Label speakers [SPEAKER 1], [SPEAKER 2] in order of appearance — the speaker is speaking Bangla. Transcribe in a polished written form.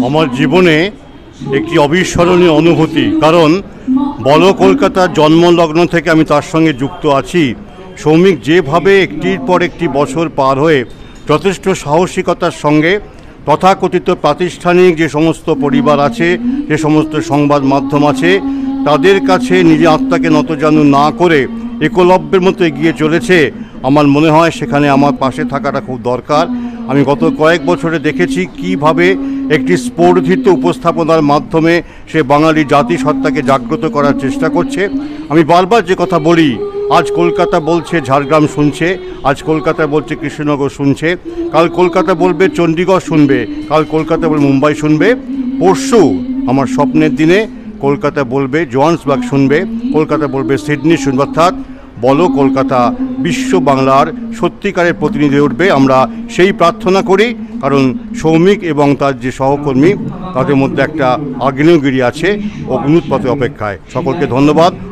[SPEAKER 1] আমার জীবনে একটি অবিস্মরণীয় অনুভূতি, কারণ বলো কলকাতার জন্মলগ্ন থেকে আমি তার সঙ্গে যুক্ত আছি। সৌমিক যেভাবে একটির পর একটি বছর পার হয়ে যথেষ্ট সাহসিকতার সঙ্গে তথাকথিত প্রাতিষ্ঠানিক যে সমস্ত পরিবার আছে, যে সমস্ত সংবাদ মাধ্যম আছে, তাদের কাছে নিজের আত্মাকে নতজানু না করে একলব্যের মতো এগিয়ে চলেছে। আমার মনে হয় সেখানে আমার পাশে থাকাটা খুব দরকার। আমি গত কয়েক বছরে দেখেছি কিভাবে একটি স্পর্ধিত উপস্থাপনার মাধ্যমে সে বাঙালি জাতিসত্তাকে জাগ্রত করার চেষ্টা করছে। আমি বারবার যে কথা বলি, আজ কলকাতা বলছে ঝাড়গ্রাম শুনছে, আজ কলকাতা বলছে কৃষ্ণনগর শুনছে, কাল কলকাতা বলবে চণ্ডীগড় শুনবে, কাল কলকাতা বলবে মুম্বাই শুনবে, পরশু আমার স্বপ্নের দিনে কলকাতা বলবে জোহান্সবার্গ শুনবে, কলকাতা বলবে সিডনি শুনবে। অর্থাৎ বলো কলকাতা বিশ্ব বাংলার সত্যিকারের প্রতিনিধি উঠবে, আমরা সেই প্রার্থনা করি। কারণ সৌমিক এবং তার যে সহকর্মী, তাদের মধ্যে একটা আগ্নেয়গিরি আছে, অগ্নুৎপাতের অপেক্ষায়। সকলকে ধন্যবাদ।